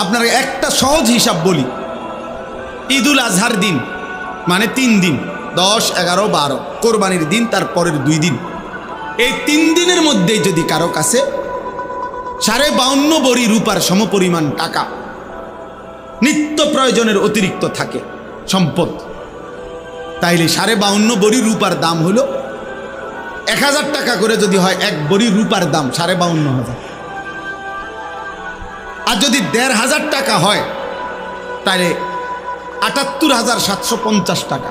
আপনার একটা সহজ হিসাব বলি, ঈদুল আজহার দিন মানে 3 দিন, 10, 11, 12 কোরবানির দিন, তারপরের 2 দিন, এই 3 দিনের মধ্যে যদি কারো কাছে 52.5 ভরি রূপার সমপরিমাণ টাকা নিত্য প্রয়োজনের অতিরিক্ত থাকে সম্পদ, তাইলে 52.5 ভরি রূপার দাম হলো 1000 টাকা করে যদি হয়, 1 ভরি রূপার দাম 52,500। আর যদি 1,500 টাকা হয় তাহলে 78,750 টাকা,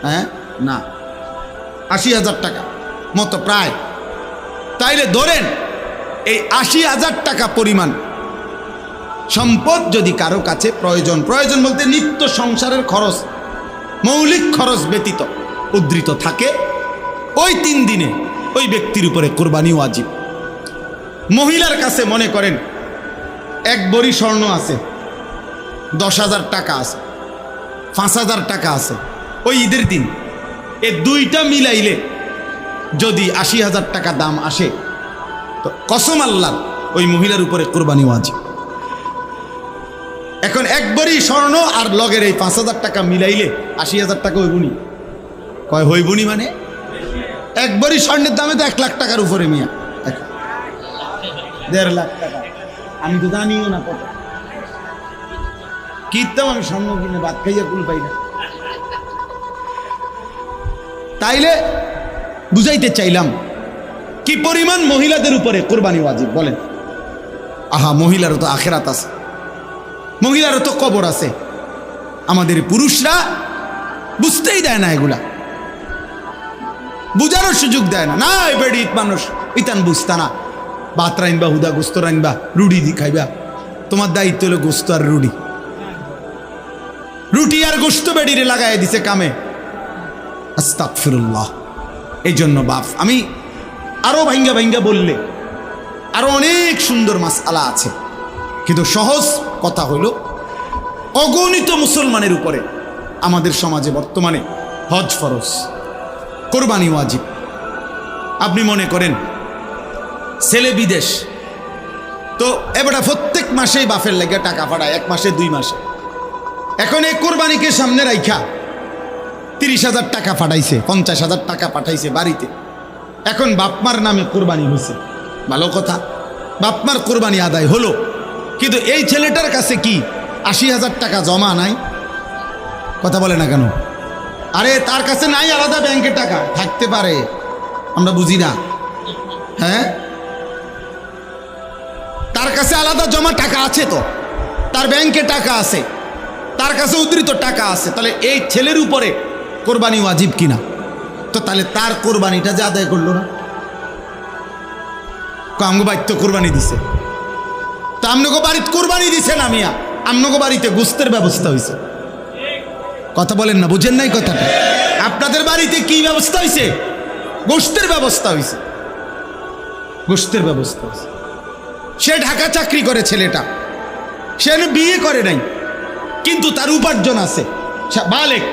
হ্যাঁ না 80,000 টাকা মতো প্রায়। তাইলে ধরেন এই 80,000 টাকা পরিমাণ সম্পদ যদি কারো কাছে প্রয়োজন বলতে নিত্য সংসারের খরচ, মৌলিক খরচ ব্যতীত উদ্ধৃত থাকে, ওই 3 দিনে ওই ব্যক্তির উপরে কোরবানি ওয়াজিব। মহিলার কাছে মনে করেন 1 ভরি স্বর্ণ আছে, 10,000 টাকা আছে, 5,000 টাকা আছে, ওই ঈদের দিন এই 2টা মিলাইলে যদি 80,000 টাকা দাম আসে, তো কসম আল্লাহর ওই মহিলার উপরে কোরবানি ওয়াজিব। এখন 1 ভরি স্বর্ণ আর লগের এই 5,000 টাকা মিলাইলে 80,000 টাকা হইবনি, কয় হইবনি মানে 1 ভরি স্বর্ণের দামে তো 1 লাখ টাকার উপরে মিয়া, 1.5 লাখ টাকা। আমি তো জানিও না কত কিনতাম আমি স্বর্ণ কিনে, ভাত খাইয়া কুল পাই না। তাইলে বুঝাইতে চাইলাম কি পরিমাণ মহিলাদের উপরে কোরবানি ওয়াজিব বলেন। আহা, মহিলারও তো আখেরাত আছে, মহিলারও তো কবর আছে। আমাদের পুরুষরা বুঝতেই দেয় না, এগুলা বুঝানোর সুযোগ দেয় না। না বেড়ি মানুষ ইতান বুঝতা না, ভাত রাইনবা, হুদা গোস্ত রাইনবা, রুটি দি খাইবা, তোমার দায়িত্ব হলো গোস্ত আর রুটি, রুটি আর গোস্ত বেড়িরে লাগাই দিছে কামে। আস্তাগফিরুল্লাহ। এই জন্য বাপ, আমি আরো ভাঙ্গা বললে আরো অনেক সুন্দর মাসআলা আছে, কিন্তু সহজ কথা হলো অগণিত মুসলমানের উপরে আমাদের সমাজে বর্তমানে হজ ফরজ, কোরবানি ওয়াজিব। আপনি মনে করেন ছেলে বিদেশ, তো এবারে প্রত্যেক মাসেই বাপের লেগে টাকা পাঠায়, 1 মাসে 2 মাসে। এখন এই কোরবানিকে সামনে রাইখা 30,000 টাকা পাঠাইছে, 50,000 টাকা পাঠাইছে বাড়িতে। এখন বাপমার নামে কোরবানি হয়েছে, ভালো কথা, বাপমার কোরবানি আদায় হলো, কিন্তু এই ছেলেটার কাছে কি 80,000 টাকা জমা নাই? কথা বলে না কেন? আরে তার কাছে নাই আলাদা ব্যাংকে টাকা, থাকতে পারে, আমরা বুঝি না। হ্যাঁ, তার কাছে আলাদা জমা টাকা আছে, তো তার ব্যাংকে টাকা আছে, তার কাছে উদ্ধৃত টাকা আছে। তাহলে এই ছেলের উপরে কোরবানি ওয়াজিব কিনা? তো তাহলে তার কোরবানিটা যে আদায় করলো না, আমগো বাড়িতে কোরবানি দিছে, তা আমনগো বাড়িতে কোরবানি দিছে না মিয়া, আমনগো বাড়িতে গোস্তের ব্যবস্থা হয়েছে। কথা বলেন না, বুঝেন নাই কথাটা? আপনাদের বাড়িতে কি ব্যবস্থা হয়েছে? গোস্তের ব্যবস্থা হয়েছে, গোস্তের ব্যবস্থা হয়েছে। সে ঢাকা চাকরি করে ছেলেটা, সে বিয়ে করে নাই, কিন্তু তার উপার্জন আছে, বালেক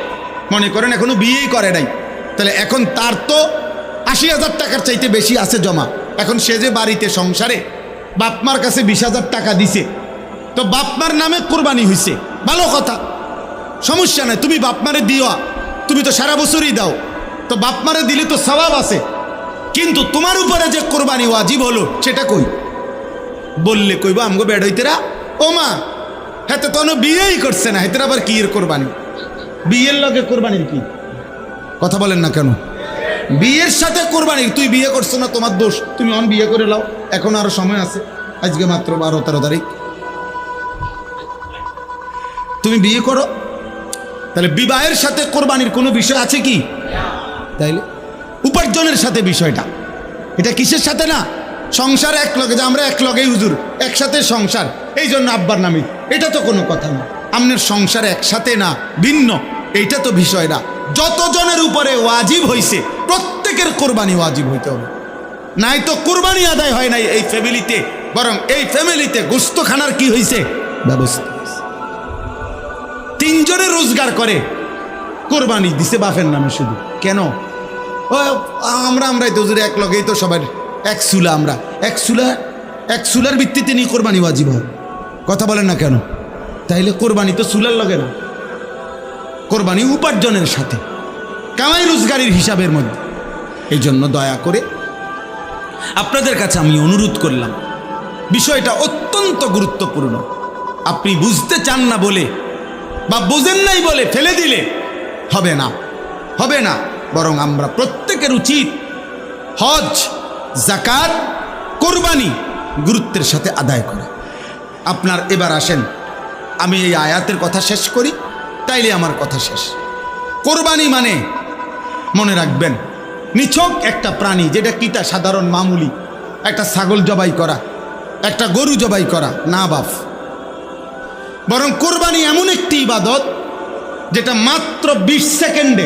মনে করেন এখনো বিয়েই করে নাই। তাহলে এখন তার তো 80,000 টাকার চাইতে বেশি আছে জমা। এখন সে যে বাড়িতে সংসারে বাপমার কাছে 20,000 টাকা দিছে, তো বাপমার নামে কোরবানি হয়েছে, ভালো কথা, সমস্যা নাই, তুমি বাপমারে দিও, তুমি তো সারা বছরই দাও, তো বাপমারে দিলে তো সওয়াব আছে। কিন্তু তোমার উপরে যে কোরবানি ওয়াজিব হলো সেটা কই? বললে কইবা আমগো বেড হইতেরা, ও মা হেতে তো বিয়েই করছে না, হেতের আবার কি এর কোরবানি? বিয়ের লগে কোরবানির কি? কথা বলেন না কেন? বিয়ের সাথে কোরবানি, তুই বিয়ে করছো না, তোমার দোষ, তুমি অন বিয়ে করে লাও, এখন আরো সময় আছে, আজকে মাত্র 12-13 তারিখ, তুমি বিয়ে করো। তাহলে বিবাহের সাথে কোরবানির কোনো বিষয় আছে কি? তাইলে উপার্জনের সাথে বিষয়টা, এটা কিসের সাথে না? সংসার এক লগে, যে আমরা এক লগেই হুজুর একসাথে সংসার, এই জন্য আব্বার নামে, এটা তো কোনো কথা না। আপনার সংসার একসাথে না, ভিন্ন, এইটা তো বিষয় না। যতজনের উপরে ওয়াজিব হয়েছে প্রত্যেকের কোরবানি ওয়াজিব হইতে হবে, নাই তো কোরবানি আদায় হয় নাই এই ফ্যামিলিতে, বরং এই ফ্যামিলিতে গোস্ত খানার কি হয়েছে ব্যবস্থা। 3 জনে রোজগার করে, কোরবানি দিছে বাপের নামে শুধু, কেন? ও আমরাই তো হুজুর এক লগেই তো সবাই এক চুলা, আমরা এক চুলার ভিত্তিতে নিয়ে কোরবানি ওয়াজিব হয়। কথা বলেন না কেন? তাইলে কোরবানি তো চুলার লাগে না, কোরবানি উপার্জনের সাথে, কামাই রোজগারির হিসাবের মধ্যে। এই জন্য দয়া করে আপনাদের কাছে আমি অনুরোধ করলাম, বিষয়টা অত্যন্ত গুরুত্বপূর্ণ। আপনি বুঝতে চান না বলে বা বোঝেন নাই বলে ফেলে দিলে হবে না, হবে না। বরং আমরা প্রত্যেকের উচিত হজ, যাকাত, কোরবানি গুরুত্বের সাথে আদায় করা। আপনার এবার আসেন, আমি এই আয়াতের কথা শেষ করি, তাইলে আমার কথা শেষ। কোরবানি মানে মনে রাখবেন নিছক একটা প্রাণী, যেটা কিতা সাধারণ মামুলি একটা ছাগল জবাই করা, একটা গরু জবাই করা না বাপ। বরং কোরবানি এমন একটি ইবাদত যেটা মাত্র 20 সেকেন্ডে,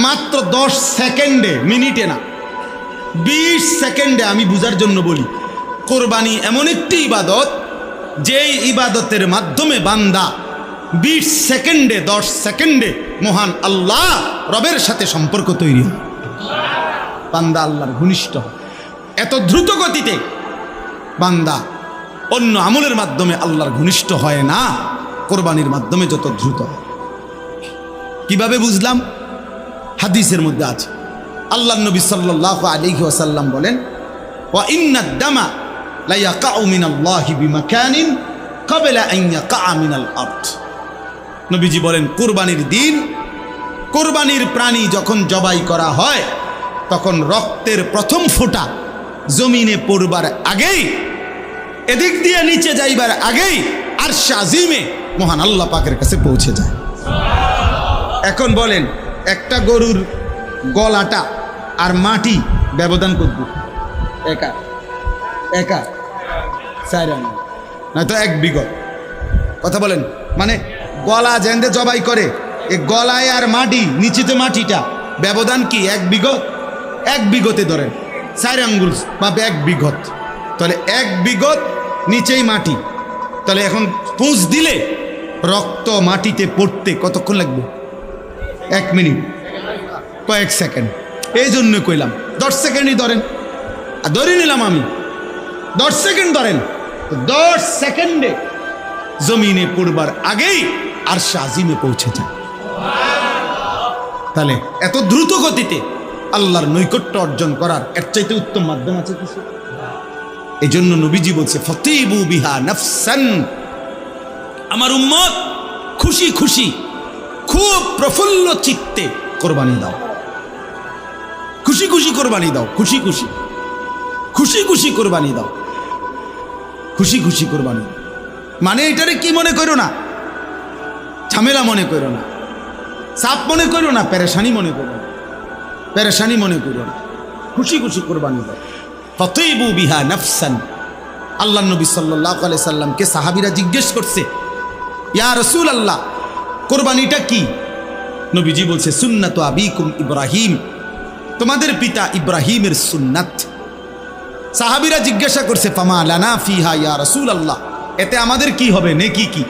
মাত্র 10 সেকেন্ডে, মিনিটে না, 20 সেকেন্ডে, আমি বুঝার জন্য বলি, কোরবানি এমন একটি ইবাদত যেই ইবাদতের মাধ্যমে বান্দা 20 সেকেন্ডে, 10 সেকেন্ডে মহান আল্লাহ রবের সাথে সম্পর্ক তৈরি হয়, বান্দা আল্লাহর ঘনিষ্ঠ হয়। এত দ্রুত গতিতে বান্দা অন্য আমলের মাধ্যমে আল্লাহর ঘনিষ্ঠ হয় না, কোরবানির মাধ্যমে যত দ্রুত হয়। কিভাবে বুঝলাম? হাদিসের মধ্যে আছে, আল্লাহর নবী সাল্লাল্লাহু আলাইহি ওয়াসাল্লাম বলেন, ওয়া ইন্নাদ দামা লা ইয়াকাউ মিনাল্লাহি বিমাকানিন ক্বাবলা আন ইয়াকা মিনাল আরদ। নবীজি বলেন, কুরবানির দিন, কোরবানির প্রাণী যখন জবাই করা হয়, তখন রক্তের প্রথম ফোঁটা জমিনে পড়বার আগেই, এদিক দিয়ে নিচে যাইবার আগেই আরশে আজিমে মহান আল্লাহ পাকের কাছে পৌঁছে যায়। এখন বলেন, একটা গরুর গলাটা আর মাটি ব্যবধান করব একা একা 4 আঙ্গুল, নয়তো 1 বিঘত। কথা বলেন, মানে গলা জেন্দে জবাই করে, এই গলায় আর মাটি, নিচেতে মাটিটা ব্যবধান কি 1 বিঘত? 1 বিঘতে ধরেন 4 আঙ্গুল বা 1 বিঘত, তাহলে 1 বিঘত নিচেই মাটি। তাহলে এখন পুঁজ দিলে রক্ত মাটিতে পড়তে কতক্ষণ লাগবে? 1 মিনিট, কয়েক সেকেন্ড। এই জন্য কইলাম 10 সেকেন্ডই ধরেন, আর ধরে নিলাম আমি 10 সেকেন্ড ধরেন, 10 সেকেন্ডে জমিনে পড়বার আগেই আরশে আজিমে পৌঁছে যায়। তাহলে এত দ্রুত গতিতে আল্লাহর নৈকট্য অর্জন করার এর চাইতে উত্তম মাধ্যম আছে কিছু? এই জন্য নবীজি বলছে, ফতিবু বিহা নাফসান, আমার উম্মত খুশি খুশি, খুব প্রফুল্ল চিত্তে কোরবানি দাও, খুশি খুশি কোরবানি দাও, খুশি খুশি, খুশি খুশি কোরবানি দাও, খুশি খুশি কোরবানি। মানে এটারে কি মনে করো না, ঝামেলা মনে করো না, চাপ মনে করো না, পেরেশানি মনে করো না, পেরেশানি মনে করো না, খুশি খুশি কোরবানি দাও। ফতিবু বিহা নাফসান। আল্লাহ নবী সাল্লাল্লাহু আলাইহি সাল্লামকে সাহাবীরা জিজ্ঞেস করছে, ইয়া রাসূলুল্লাহ, কোরবানিটা কি? নবীজি বলছে, সুন্নাতু আবিকুম ইব্রাহিম, তোমাদের পিতা ইব্রাহিমের সুন্নাত। সাহাবীরা জিজ্ঞাসা করছে, ফামা লানা ফিহা ইয়া রাসূলুল্লাহ, এতে আমাদের কি হবে, নেকি কি?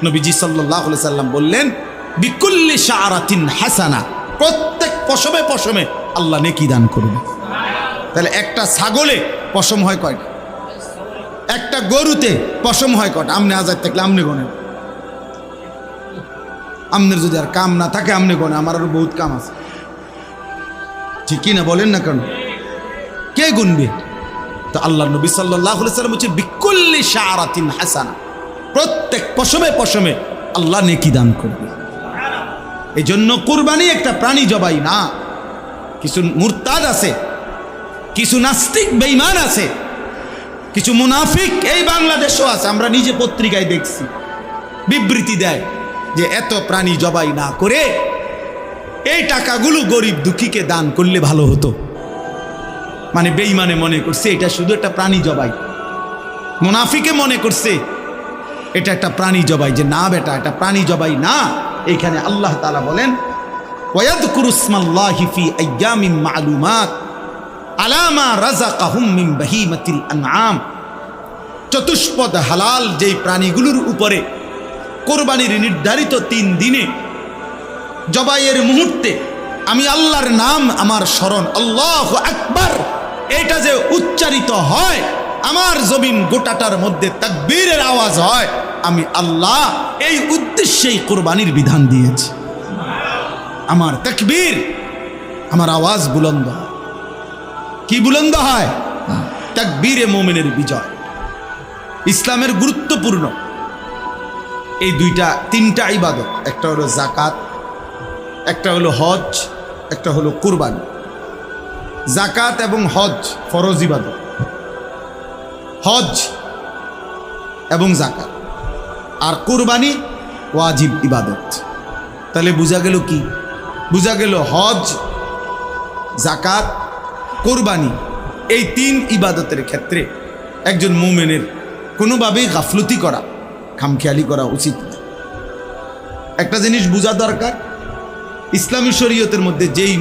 নবীজি সাল্লাল্লাহু আলাইহি সাল্লাম বললেন, বিকুল্লি শাআরাতিন হাসানা, প্রত্যেক পশমে পশমে আল্লাহ নেকি দান করবে। তাহলে একটা ছাগলে পশম হয় কয়টা? একটা গরুতে পশম হয় কয়টা? আমনে আজাদ থাকলে আমনে গনেন, আমনের যদি আর কাম না থাকে আমনে গনে, আমার আরো বহুত কাম আছে, ঠিক কি না? বলেন না কেন? কে গুনবে? তো আল্লাহ নবী সাল্লাল্লাহু আলাইহি সাল্লাম বলছে, বিকুল্লি শাআরাতিন হাসানা, প্রত্যেক পশমে পশমে আল্লাহ নেকি দান করবে। এই জন্য কুরবানি একটা প্রাণী জবাই না। কিছু মুরতাদ আছে, কিছু নাস্তিক বেঈমান আছে, কিছু মুনাফিক এই বাংলাদেশও আছে, আমরা নিজে পত্রিকায় দেখছি, বিবৃতি দেয় যে এত প্রাণী জবাই না করে এই টাকাগুলো গরিব দুঃখীকে দান করলে ভালো হতো। মানে বেঈমানে মনে করছে এটা শুধু একটা প্রাণী জবাই, মুনাফিকে মনে করছে এটা একটা প্রাণী জবাই, যে না বেটা, এটা প্রাণী জবাই না। এখানে আল্লাহ তাআলা বলেন, ওয়ায়াযকুরু ইসমাল্লাহি ফি আইয়ামিন মা'লুমাত আলা মা রাযাকাহুম মিন বাহিমাতিল আনআম, চতুষ্পদ হালাল যেই প্রাণীগুলোর উপরে কোরবানির নির্ধারিত 3 দিনে জবাইয়ের মুহূর্তে আমি আল্লাহর নাম, আমার স্মরণ, আল্লাহু আকবার, এটা যে উচ্চারিত হয়, আমার জমিন গোটাটার মধ্যে তাকবীরের আওয়াজ হয়, আমি আল্লাহ এই উদ্দেশ্যেই কোরবানির বিধান দিয়েছি। আমার তাকবীর, আমার আওয়াজ বুলন্দ হয়। কি বুলন্দ হয়? তাকবীরে মুমিনের বিজয়। ইসলামের গুরুত্বপূর্ণ এই তিনটা ইবাদত, একটা হলো যাকাত, একটা হলো হজ, একটা হলো কুরবানি। যাকাত এবং হজ ফরজ ইবাদত, হজ এবং যাকাত, আর কুরবানি ওয়াজিব ইবাদত। তাহলে বোঝা গেল কি? বোঝা গেল হজ, যাকাত, কুরবানি এই তিন ইবাদতের ক্ষেত্রে একজন মুমিনের কোনোভাবেই গাফলতি করা, খামখেয়ালি করা উচিত না। একটা জিনিস বোঝা দরকার, ইসলামী শরীয়তের মধ্যে যেই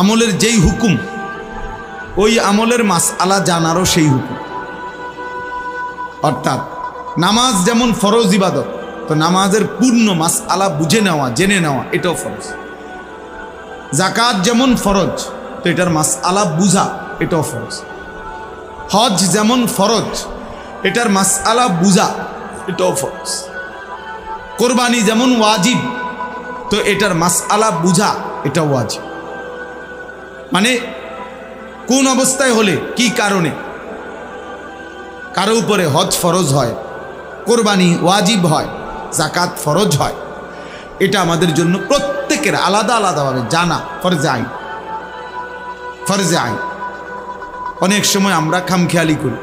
আমলের যেই হুকুম, ওই আমলের মাসআলা জানারও সেই হুকুম। অর্থাৎ নামাজ যেমন ফরজ ইবাদত, তো নামাজের পূর্ণ মাসআলা বুঝে নেওয়া, জেনে নেওয়া এটাও ফরজ। যাকাত যেমন ফরজ, তো এটার মাসআলা বুঝা এটাও ফরজ। হজ যেমন ফরজ, এটার মাসআলা বুঝা এটাও ফরজ। কোরবানি যেমন ওয়াজিব, তো এটার মাসআলা বুঝা এটাও ওয়াজিব। মানে কোন অবস্থায় হলে কি কারণে কারো উপরে হজ ফরজ হয়, কোরবানি ওয়াজিব হয়, যাকাত ফরজ হয়, এটা আমাদের জন্য প্রত্যেকের আলাদা আলাদাভাবে জানা ফরজে আইন। ফরজে আইন। অনেক সময় আমরা খামখেয়ালি করি,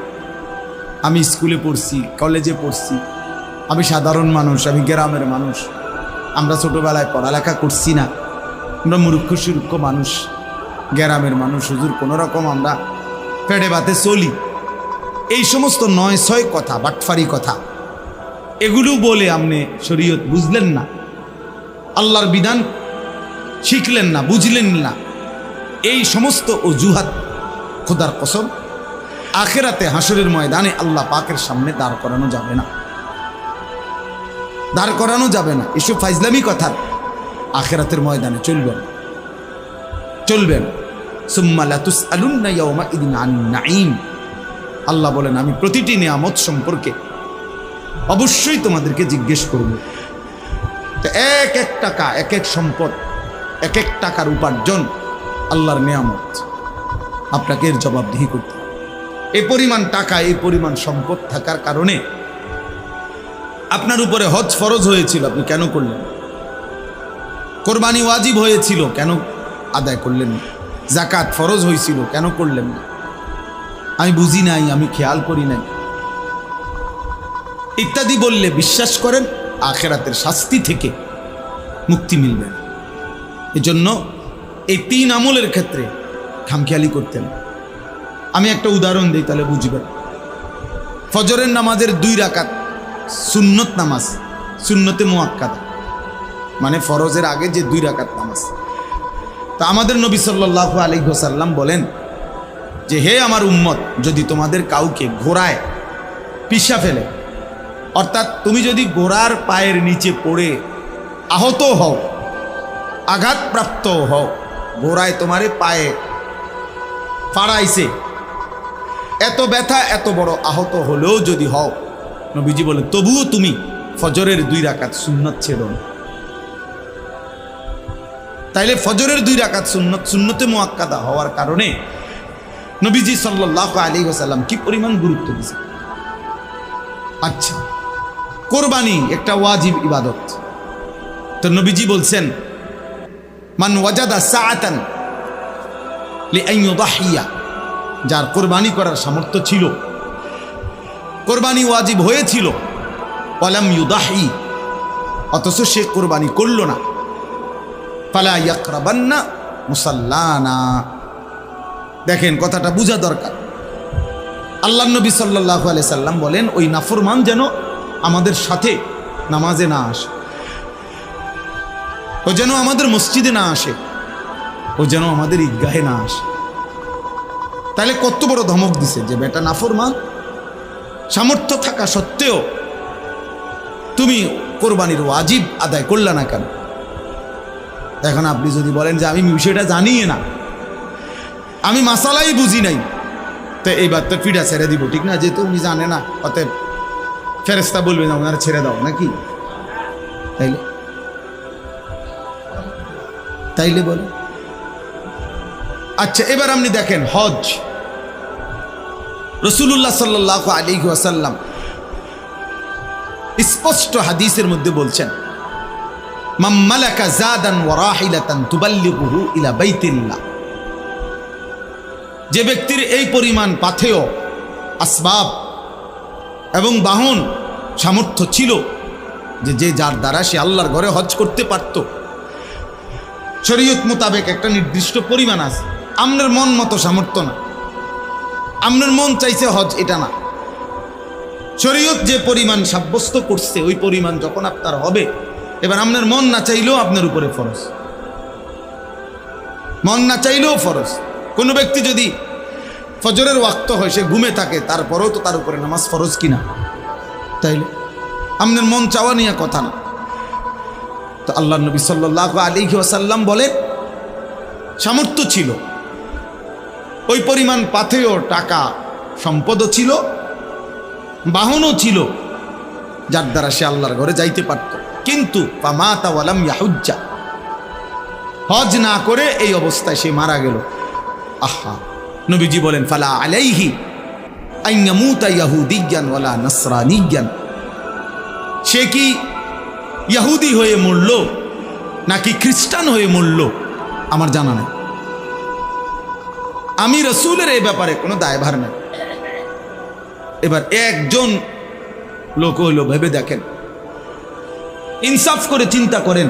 আমি স্কুলে পড়ছি, কলেজে পড়ছি, আমি সাধারণ মানুষ, আমি গ্রামের মানুষ, আমরা ছোটোবেলায় পড়ালেখা করছি না, আমরা মূর্খ সুরূক্ষ মানুষ, গ্রামের মানুষ, হুজুর কোনো রকম আমরা পেটে ভাতে চলি। এই সমস্ত ৯-৬ কথা, বাটফারি কথা, এগুলো বলে আপনি শরীয়ত বুঝলেন না, আল্লাহর বিধান শিখলেন না, বুঝলেন না। এই সমস্ত অজুহাত খোদার কসম আখেরাতে হাসরের ময়দানে আল্লাহ পাকের সামনে দাঁড় করানো যাবে না, দাঁড় করানো যাবে না। এসব ফাইজলামি কথা আখেরাতের ময়দানে চলবেন, চলবেন। সুম্মা লাতুসআলুন্না ইয়াওমাইদিন আনিন নাঈম। আল্লাহ বলেন, আমি প্রতিটি নিয়ামত সম্পর্কে অবশ্যই তোমাদেরকে জিজ্ঞেস করব। তো এক এক টাকা, এক এক সম্পদ, এক এক টাকার উপার্জন আল্লাহর নিয়ামত, আপনাকে এর জবাবদিহি করতে হবে। এই পরিমাণ টাকা, এই পরিমাণ সম্পদ থাকার কারণে আপনার উপরে হজ ফরজ হয়েছিল, আপনি কেন করলেন? কোরবানি ওয়াজিব হয়েছিল, কেন আদায় করলেন না? যাকাত ফরজ হয়েছিল, কেন করলেন না? আমি বুঝি নাই, আমি খেয়াল করি নাই, ইত্যাদি বললে বিশ্বাস করেন আখেরাতের শাস্তি থেকে মুক্তি মিলবে। এজন্য এই তিন আমলের ক্ষেত্রে খামখেয়ালি করতেন। আমি একটা উদাহরণ দিই, তাহলে বুঝবেন। ফজরের নামাজের 2 রাকাত সুন্নত নামাজ, সুন্নতে মুআক্কাদা, মানে ফরজের আগে যে 2 রাকাত নামাজ। তা আমাদের নবী সাল্লাল্লাহু আলাইহি ওয়াসাল্লাম বলেন যে, হে আমার উম্মত, যদি তোমাদের কাউকে ঘোড়ায় পিষা ফেলে, অর্থাৎ তুমি যদি ঘোড়ার পায়ের নিচে পড়ে আহত হও, আঘাতপ্রাপ্ত হও, ঘোড়ায় তোমারে পায়ে ফাড়াইছে, এত ব্যথা, এত বড় আহত হলেও যদি হও, নবীজি বলে তবুও তুমি ফজরের 2 রাকাত সুন্নত ছেড়ো না। তাইলে ফজরের 2 রাকাত সুন্নত, সুন্নতে মুআক্কাদা হওয়ার কারণে নবীজি সাল্লাল্লাহু আলাইহি ওয়াসাল্লাম কি পরিমাণ গুরুত্ব দিয়েছেন। আচ্ছা, কোরবানি একটা ওয়াজিব ইবাদত, তো নবীজি বলছেন, মান ওয়াজাদা সাআতান লিআন ইউদাহিয়া, যার কোরবানি করার সামর্থ্য ছিল, কোরবানি ওয়াজিব হয়েছিল, ওয়ালাম ইউদাহি, অথচ সে কোরবানি করল না, ফালা ইয়াকরাবান্না মুসাল্লানা। দেখেন, কথাটা বোঝা দরকার। আল্লাহ নবী সাল্লাল্লাহু আলাইহি সাল্লাম বলেন, ওই নাফরমান যেন আমাদের সাথে নামাজে না আসে, ও যেন আমাদের মসজিদে না আসে, ও যেন আমাদের ঈদগাহে না আসে। তাহলে কত বড় ধমক দিছে যে বেটা নাফরমান, সামর্থ্য থাকা সত্ত্বেও তুমি কোরবানির ওয়াজিব আদায় করলে না কেন? এখন আপনি যদি বলেন যে আমি বিষয়টা জানিই না, আমি মাসালাই বুঝি নাই, তো এইবার তো পিঠা ছেড়ে দিব, ঠিক না? যেহেতু উনি জানে না, অতএব ফেরেস্তা বলবে না ওনারা ছেড়ে দাও, নাকি? তাইলে তাইলে বলে। আচ্ছা, এবার আপনি দেখেন হজ। রাসূলুল্লাহ সাল্লাল্লাহু আলাইহি ওয়াসাল্লাম স্পষ্ট হাদিসের মধ্যে বলছেন, মান মালাকা জাদান ওয়া রাহিলাতান তুবাল্লিগুহু ইলা বাইতিল্লাহ, যে ব্যক্তির এই পরিমাণ পাথেয়, আসবাব এবং বাহন সামর্থ্য ছিল যে যার দ্বারা সে আল্লাহর ঘরে হজ করতে পারত। শরীয়ত মোতাবেক একটা নির্দিষ্ট পরিমাণ আছে, আপনার মন মতো সামর্থ্য না, আপনার মন চাইছে হজ, এটা না। শরীয়ত যে পরিমাণ সাব্যস্ত করছে ওই পরিমাণ যখন আপনার হবে, এবার আপনার মন না চাইলেও আপনার উপরে ফরজ, মন না চাইলেও ফরজ। কোনো ব্যক্তি যদি ফজরের ওয়াক্ত হয়, সে ঘুমে থাকে, তারপরেও তো তার উপরে নামাজ ফরজ কিনা? তাইলে আপনার মন চাওয়া নিয়ে কথা না। তো আল্লাহ নবী সাল্লাল্লাহু আলাইহি ওয়াসাল্লাম বলেন, সামর্থ্য ছিল, ওই পরিমাণ পাথেয়, টাকা, সম্পদও ছিল, বাহনও ছিল, যার দ্বারা সে আল্লাহর ঘরে যাইতে পারত। কিন্তু ফামাতা ওয়ালাম ইয়াহুজ্জা, হজ না করে এই অবস্থায় সে মারা গেল। আহা, নবীজি বলেন, ফালা আলাইহি আন ইয়ামুতা ইয়াহুদিয়ান ওয়ালা নাসরানিয়ান, সে কি ইহুদি হয়ে মরল নাকি খ্রিস্টান হয়ে মরল আমার জানা নেই। আমি রাসূলের এই ব্যাপারে কোনো দায়ভার নেই। এবার একজন লোক হইল, ভেবে দেখেন, ইনসাফ করে চিন্তা করেন।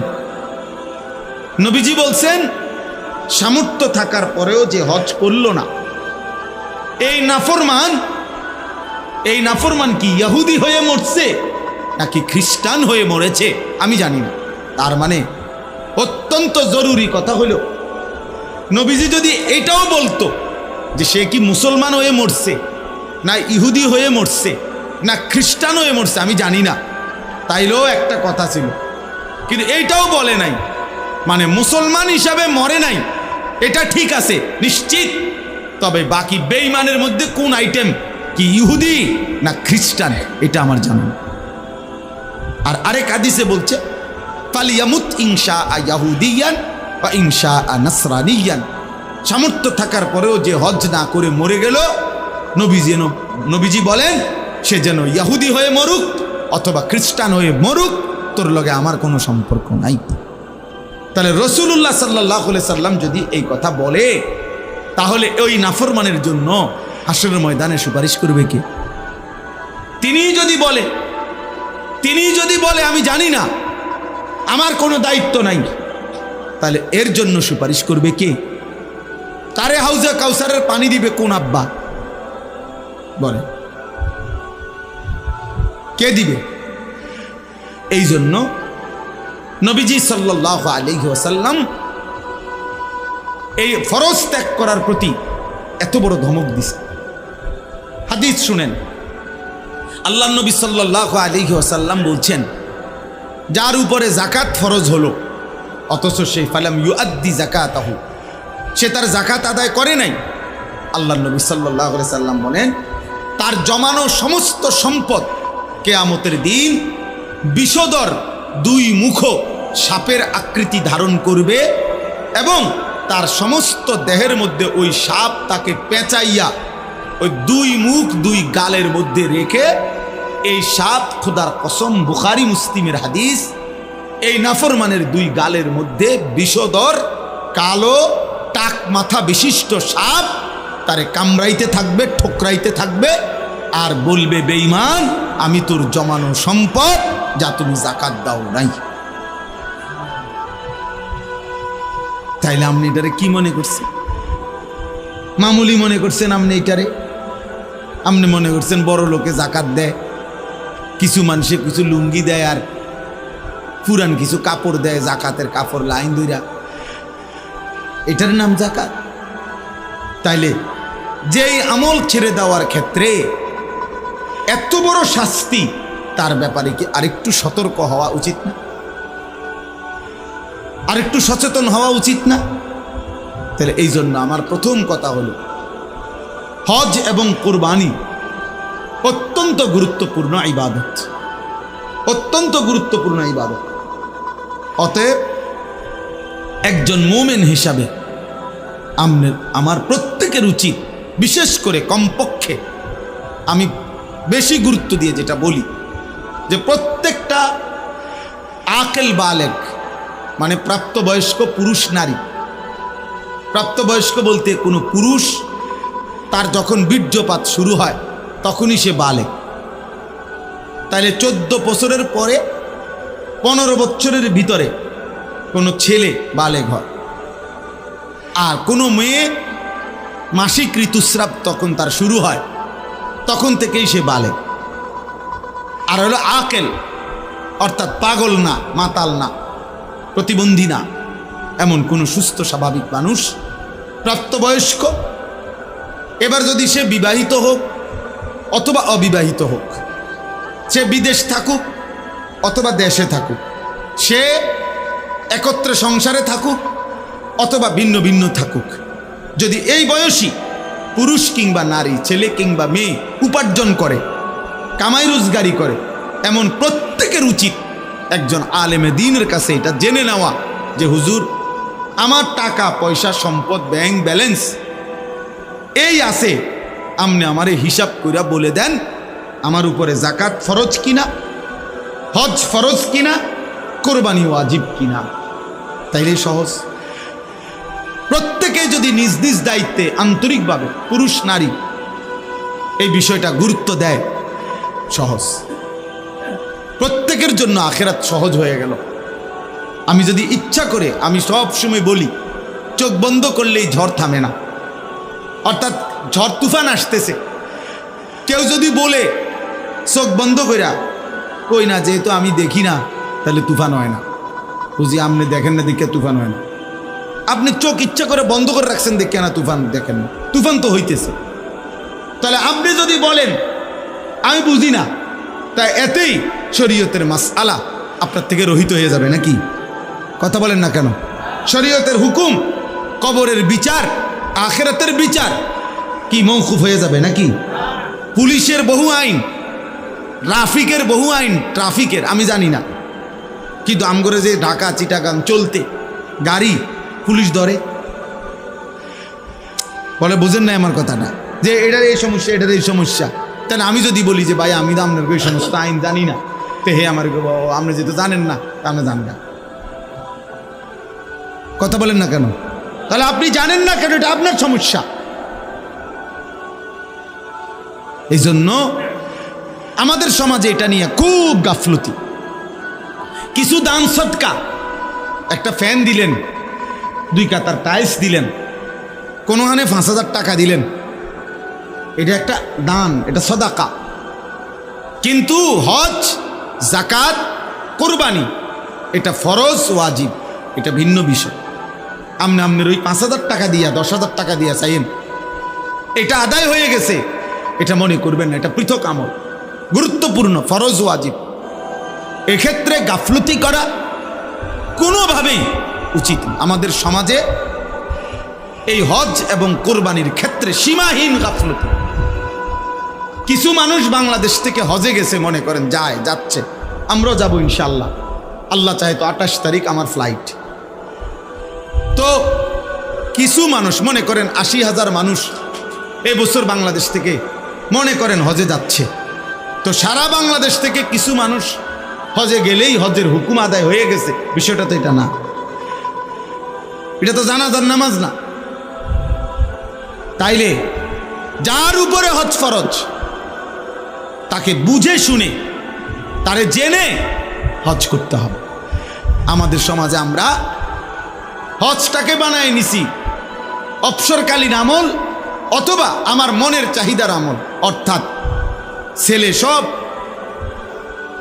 নবীজি বলছেন, সামর্থ্য থাকার পরেও যে হজ করল না, এই নাফরমান কি ইহুদি হয়ে মরছে নাকি খ্রিস্টান হয়ে মরেছে আমি জানি না। তার মানে অত্যন্ত জরুরি কথা হলো, নবীজি যদি এটাও বলতো যে সে কি মুসলমান হয়ে মরছে না ইহুদি হয়ে মরছে না খ্রিস্টান হয়ে মরছে আমি জানি না, তাইলেও একটা কথা ছিল। কিন্তু এইটাও বলে নাই, মানে মুসলমান হিসাবে মরে নাই, এটা ঠিক আছে নিশ্চিত, তবে বাকি বেঈমানের মধ্যে কোন আইটেম, কি ইহুদি না খ্রিস্টান, এটা আমার জানা না। আর আরেক হাদিসে বলছে, ফালিয়ামুত ইনশা ইয়াহুদিয়ান বা ইনশা নাসরানিয়ান, সামর্থ্য থাকার পরেও যে হজ না করে মরে গেল, নবীজি বলেন সে যেন ইহুদি হয়ে মরুক অথবা খ্রিস্টান হয়ে মরুক, তোর লগে আমার কোনো সম্পর্ক নাই। তাহলে রাসূলুল্লাহ সাল্লাল্লাহু আলাইহি সাল্লাম যদি এই কথা বলে, তাহলে ওই নাফরমানের জন্য হাসরের ময়দানে সুপারিশ করবে কে? তিনি যদি বলে আমি জানি না, আমার কোনো দায়িত্ব নাই, তাহলে এর জন্য সুপারিশ করবে কে? কারে হাউজে কাউসারের পানি দিবে কোন আব্বা? বলে কে দিবে? এই জন্য নবীজি সাল্লাল্লাহু আলাইহি ওয়াসাল্লাম এই ফরজ ত্যাগ করার প্রতি এত বড় ধমক দিছে। হাদিস শুনেন, আল্লাহ নবী সাল্লাল্লাহু আলাইহি ওয়াসাল্লাম বলছেন, যার উপরে যাকাত ফরজ হলো অথচ সে ফালাম ইউআদ্দি যাকাতাহু, সে তার যাকাত আদায় করে নাই, আল্লাহ নবী সাল্লাল্লাহু আলাইহি সাল্লাম বলেন, তার জমানো সমস্ত সম্পদ কিয়ামতের দিন বিষধর দুই মুখ সাপের আকৃতি ধারণ করবে এবং তার সমস্ত দেহের মধ্যে ওই সাপ তাকে পেঁচাইয়া ওই দুই মুখ দুই গালের মধ্যে রেখে, এই সাপ, খোদার কসম, বুখারী মুসলিমের হাদিস, এই নাফরমানের দুই গালের মধ্যে বিষধর কালো টাক মাথা বিশিষ্ট সাপ তারে কামড়াইতে থাকবে, ঠোকরাইতে থাকবে, আর বলবে, বেঈমান, আমি তোর জমানো সম্পদ যা তুমি যাকাত দাও নাই। তাইলে আপনি এটারে কি মনে করছেন? মামুলি মনে করছেন আপনি এটারে? আপনি মনে করছেন বড় লোকে যাকাত দেয়, কিছু মানুষে কিছু লুঙ্গি দেয় আর পুরান কিছু কাপড় দেয়, যাকাতের কাপড় লাইন ধইরা, এটার নাম যাকাত? তাইলে যেই আমল ছেড়ে দেওয়ার ক্ষেত্রে এত বড় শাস্তি, তার ব্যাপারে কি আরেকটু সতর্ক হওয়া উচিত না? আরেকটু সচেতন হওয়া উচিত না? তাহলে এই জন্য আমার প্রথম কথা হলো, হজ এবং কুরবানি অত্যন্ত গুরুত্বপূর্ণ ইবাদত, অত্যন্ত গুরুত্বপূর্ণ ইবাদত। অতএব একজন মুমিন হিসাবে আমার প্রত্যেকের উচিত, বিশেষ করে কমপক্ষে আমি বেশি গুরুত্ব দিয়ে যেটা বলি, যে প্রত্যেকটা আকেল বালেগ মানে প্রাপ্তবয়স্ক পুরুষ নারী, প্রাপ্তবয়স্ক বলতে কোনো পুরুষ তার যখন বীর্যপাত শুরু হয় তখনই সে বালেগ। তাইলে 14 বছরের পরে 15 বছরের ভিতরে কোনো ছেলে বালেগ হয়, আর কোনো মেয়ে মাসিক ঋতুস্রাব তখন তার শুরু হয়, তখন থেকেই সে বালেগ। আর হলো আকেল, অর্থাৎ পাগল না, মাতাল না, প্রতিবন্ধী না, এমন কোনো সুস্থ স্বাভাবিক মানুষ প্রাপ্তবয়স্ক। এবার যদি সে বিবাহিত হোক অথবা অবিবাহিত হোক, সে বিদেশ থাকুক অথবা দেশে থাকুক, সে একত্রে সংসারে থাকুক অথবা ভিন্ন ভিন্ন থাকুক, যদি এই বয়সী পুরুষ কিংবা নারী, ছেলে কিংবা মেয়ে উপার্জন করে, কামাই রোজগারি করে, এমন প্রত্যেকের উচিত একজন আলেমে দ্বীনের কাছে এটা জেনে নেওয়া যে হুজুর, আমার টাকা পয়সা সম্পদ ব্যাংক ব্যালেন্স এই আছে, আপনি আমারে হিসাব কইরা বলে দেন আমার উপরে জাকাত ফরজ কিনা, হজ ফরজ কিনা, কোরবানি ওয়াজিব কিনা। তাইলে সহজ। প্রত্যেকে যদি নিজ নিজ দায়িত্বে আন্তরিকভাবে পুরুষ নারী এই বিষয়টা গুরুত্ব দেয়, সহজ, প্রত্যেকের জন্য আখিরাত সহজ হয়ে গেল। আমি যদি ইচ্ছা করে, আমি সব সময় বলি, চোখ বন্ধ করলেই ঝড় থামে না, অর্থাৎ ঝড় তুফান আসতেছে, কেউ যদি বলে চোখ বন্ধ কইরা কই না, যেহেতু আমি দেখি না তাহলে তুফান হয় না, বুঝি আপনি দেখেন না দেখে তুফান হয় না, আপনি চোখ ইচ্ছা করে বন্ধ করে রাখছেন দেখে না তুফান দেখেন না, তুফান তো হইতেছে। তাহলে আপনি যদি বলেন আমি বুঝি না, তাই এতেই শরীয়তের মাসআলা আপনার থেকে রহিত হয়ে যাবে নাকি? কথা বলেন না কেন? শরীয়তের হুকুম, কবরের বিচার, আখিরাতের বিচার কি মওকুফ হয়ে যাবে নাকি? পুলিশের বহু আইন, ট্রাফিকের বহু আইন, ট্রাফিকের আমি জানি না, কিন্তু আমগরে যে ঢাকা চিটাগাং চলতে গাড়ি পুলিশ ধরে, বলে বুঝেন না আমার কথাটা, যে এটার এই সমস্যা, এটার এই সমস্যা। তাহলে আমি যদি বলি যে ভাই আমি তো আপনার ওই সমস্ত আইন জানি না, তো হে আমার আপনি যেহেতু জানেন না তা আপনি জান না, কথা বলেন না কেন? তাহলে আপনি জানেন না কেন, এটা আপনার সমস্যা। এই জন্য আমাদের সমাজে এটা নিয়ে খুব গাফলতি। কিছু দান সদকা, একটা ফ্যান দিলেন, 2 কাতার টাইলস দিলেন, কোনোখানে 5,000 টাকা দিলেন, এটা একটা দান, এটা সদাকা। কিন্তু হজ, জাকাত, কোরবানি এটা ফরজ ওয়াজিব, এটা ভিন্ন বিষয়। আপনার ওই 5,000 টাকা দিয়া 10,000 টাকা দিয়া চাইেন, এটা আদায় হয়ে গেছে, এটা মনে করবেন না, এটা পৃথক আমল, গুরুত্বপূর্ণ, ফরজ ওয়াজিব। এক্ষেত্রে গাফলতি করা কোনোভাবেই উচিত। আমাদের সমাজে এই হজ এবং কোরবানির ক্ষেত্রে সীমাহীন গাফলতি। কিছু মানুষ বাংলাদেশ থেকে হজে গেছে, মনে করেন যাচ্ছে, আমরাও যাব ইনশাল্লাহ, আল্লাহ চাহে তো 28 তারিখ আমার ফ্লাইট। তো কিছু মানুষ মনে করেন 80,000 মানুষ এবছর বাংলাদেশ থেকে মনে করেন হজে যাচ্ছে। তো সারা বাংলাদেশ থেকে কিছু মানুষ হজে গেলেই হজের হুকুম আদায় হয়ে গেছে, বিষয়টা তো এটা না, এটা তো জানাজার নামাজ না। তাইলে যার উপরে হজ ফরজ তাকে বুঝে শুনে, তারে জেনে হজ করতে হবে। আমাদের সমাজে আমরা হজটাকে বানায় নিছি অবসরকালীন আমল অথবা আমার মনের চাহিদার আমল, অর্থাৎ ছেলে সব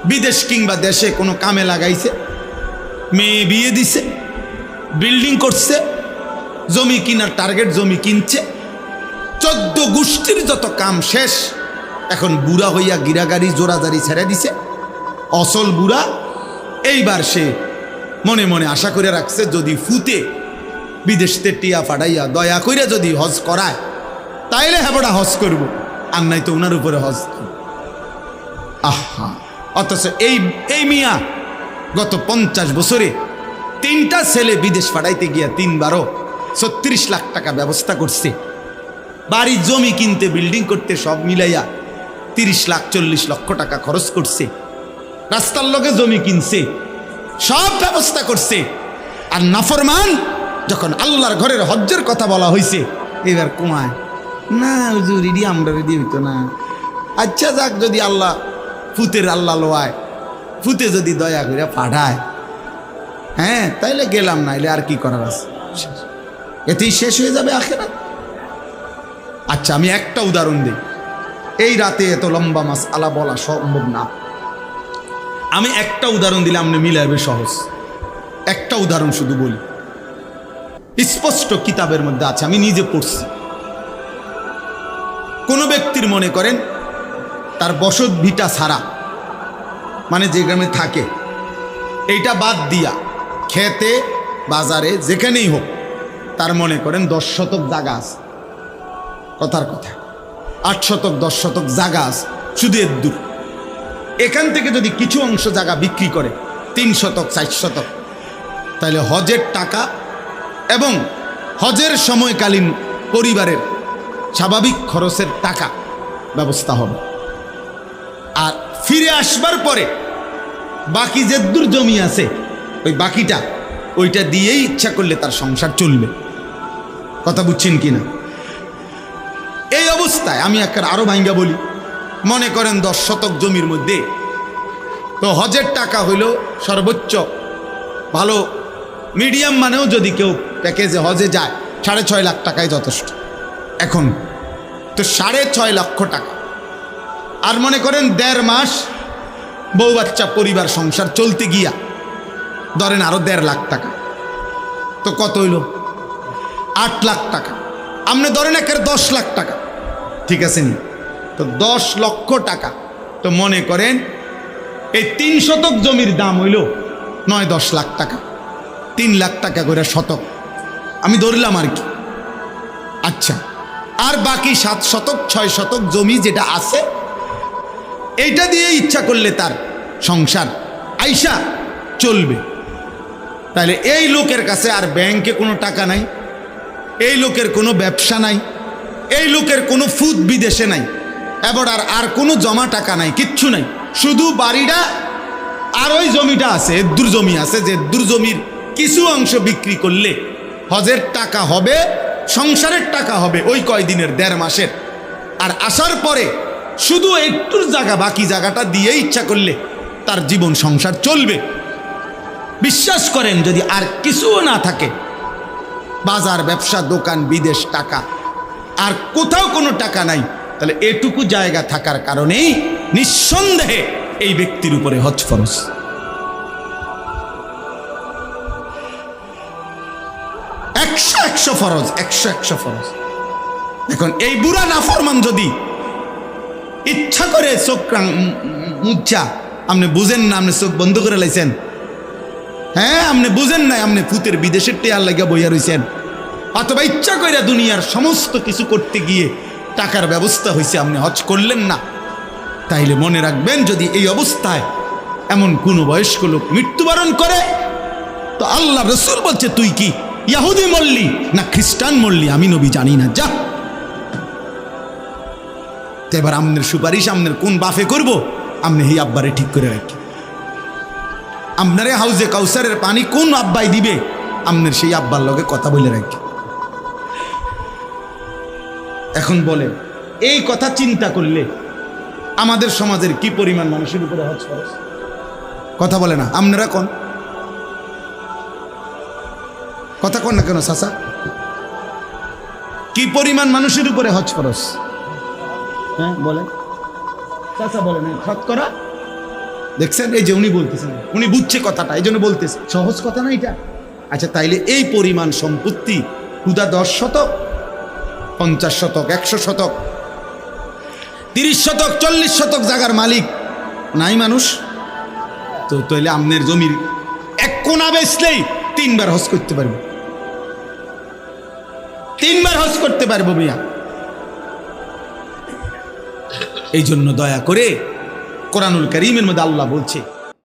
বিদেশ কিংবা দেশে কোনো কামে লাগাইছে, মেয়ে বিয়ে দিছে, বিল্ডিং করছে, জমি কিনার টার্গেট, জমি কিনছে, 14 গোষ্ঠীর যত কাম শেষ, এখন বুড়া হইয়া গিরাগাড়ি জোড়াজারি ছেড়ে দিছে, অসল বুড়া। এইবার সে মনে মনে আশা করে রাখছে যদি ফুতে বিদেশতে টিয়া ফাটাইয়া দয়া কইরা যদি হজ করায় তাইলে হ্যাঁ হজ করব, আর নাই তো ওনার উপরে হজ। আহা, অথচ এই মিয়া গত 50 বছরে 3টা ছেলে বিদেশ পাঠাইতে গিয়া 3বারও 36 লাখ টাকা ব্যবস্থা করছে। বাড়ি জমি কিনতে, বিল্ডিং করতে সব মিলাইয়া 30 লাখ 40 লক্ষ টাকা খরচ করছে। রাস্তার লগে জমি কিনছে, সব ব্যবস্থা করছে। আর নাফরমান যখন আল্লাহর ঘরের হজ্জের কথা বলা হয়েছে, এবার কুমায় না হুজুর ইডি আমরা রেডি হইতো না। আচ্ছা যাক, যদি আল্লাহ ফুতের আল্লাহ লোয়ায়, ফুতে যদি দয়া করে পাঠায়, হ্যাঁ তাইলে গেলাম, না এলে আর কি করার আছে, এতেই শেষ হয়ে যাবে আখিরাত। আচ্ছা আমি একটা উদাহরণ দিই, এই রাতে এত লম্বা মাসআলা বলা সম্ভব না। আমি একটা উদাহরণ দিলে আপনি মিলাবে সহজ। একটা উদাহরণ শুধু বলি, স্পষ্ট কিতাবের মধ্যে আছে, আমি নিজে পড়ছি। কোন ব্যক্তির মনে করেন তার বসত ভিটা ছাড়া, মানে যে গ্রামে থাকে এইটা বাদ দিয়া খেতে বাজারে যেখানেই হোক, তার মনে করেন 10 শতক জায়গা আছে, কথার কথা 8 শতক 10 শতক জায়গা আছে, শুধু এর দূর। এখান থেকে যদি কিছু অংশ জায়গা বিক্রি করে 3 শতক 4 শতক, তাহলে হজের টাকা এবং হজের সময়কালীন পরিবারের স্বাভাবিক খরচের টাকা ব্যবস্থা হবে। আর ফিরে আসবার পরে বাকি যে দূর জমি আছে, ওই বাকিটা ওইটা দিয়েই ইচ্ছা করলে তার সংসার চলবে। কথা বুঝছেন কিনা? এই অবস্থায় আমি একটা আরো ভাঙ্গা বলি, মনে করেন 10 শতক জমির মধ্যে তো হজের টাকা হইল সর্বোচ্চ ভালো মিডিয়াম, মানেও যদি কেউ প্যাকেজে হজে যায় 6.5 লাখ টাকায় যথেষ্ট। এখন তো 6.5 লক্ষ টাকা, আর মনে করেন 1.5 মাস বউ বাচ্চা পরিবার সংসার চলতে গিয়া ধরেন আরো 1.5 লাখ টাকা, তো কত হইল? 8 লাখ টাকা। আপনি ধরেন একের 10 লাখ টাকা, ঠিক আছে নি? তো 10 লক্ষ টাকা, তো মনে করেন এই 3 শতক জমির দাম হইল 9-10 লাখ টাকা, 3 লাখ টাকা করে শতক, আমি ধরলাম আর কি। আচ্ছা, আর বাকি 7 শতক 6 শতক জমি যেটা আছে, এইটা দিয়ে ইচ্ছা করলে তার সংসার আইসা চলবে। তাহলে এই লোকের কাছে আর ব্যাংকে কোনো টাকা নাই, এই লোকের কোনো ব্যবসা নাই, এই লোকের কোনো ফুদ বিদেশে নাই, এবার আর কোনো জমা টাকা নাই, কিচ্ছু নাই, শুধু বাড়িটা আর ওই জমিটা আছে, এদ্দুর জমি আছে, যে এদ্দুর জমির কিছু অংশ বিক্রি করলে হজের টাকা হবে, সংসারের টাকা হবে ওই কয়দিনের 1.5 মাসের। আর আসার পরে শুধু একটুর জায়গা, বাকি জায়গাটা দিয়ে ইচ্ছা করলে তার জীবন সংসার চলবে। বিশ্বাস করেন যদি আর কিছুও না থাকে, বাজার ব্যবসা দোকান বিদেশ টাকা, আর কোথাও কোনো টাকা নাই, তাহলে এটুকু জায়গা থাকার কারণেই নিঃসন্দেহে এই ব্যক্তির উপরে হজ ফরজ। একশো ফরজ, 100 ফরজ। এখন এই বুড়া নাফরমান যদি ইচ্ছা করে চোখ মুচ্ছা, আপনি বুঝেন না, আপনি চোখ বন্ধ করে লাইছেন, হ্যাঁ আপনি বুঝেন নাই, আপনি ফুতের বিদেশের টেয়ার লাগিয়া বইয়া রইছেন, অথবা ইচ্ছা করে দুনিয়ার সমস্ত কিছু করতে গিয়ে টাকার ব্যবস্থা হয়েছে, আপনি হজ করলেন না, তাইলে মনে রাখবেন যদি এই অবস্থায় এমন কোনো বয়স্ক লোক মৃত্যুবরণ করে, তো আল্লাহ রসুল বলছে তুই কি ইহুদি মরলি না খ্রিস্টান মরলি, আমি নবী জানি না, যা। তো এবার আমনের সুপারিশ আমনের কোন বাফে করব, আমনে এই আব্বারে ঠিক করে রাখি। আপনারে হাউজে কাউসারের পানি কোন আব্বাই দিবে, আমনের সেই আব্বার লগে কথা বলে রাখি। এখন বলে এই কথা চিন্তা করলে আমাদের সমাজের কি পরিমাণ মানুষের উপরে হজ ফরজ? কথা বলে না, আপনারা কোন কথা কোন না কেন চাচা, কি পরিমাণ মানুষের উপরে হজ ফরজ? হ্যাঁ বলেন চাচা, বলেন শতকরা। দেখছেন, এই যে উনি বলতেছেন, উনি বুঝছে কথাটা, এই জন্য বলতেছে, সহজ কথা না এটা। আচ্ছা তাইলে এই পরিমাণ সম্পত্তি হুদা 10 শতক 50 শতক 100 শতক 30 শতক 40 শতক জায়গার মালিক নাই মানুষ, তো তাইলে আমনের জমির এক কোনা বেচলেই 3 বার হজ করতে পারবো, 3 বার হজ করতে পারবো মিয়া। এই জন্য দয়া করে কোরআনুল কারীমের মধ্যে আল্লাহ বলছে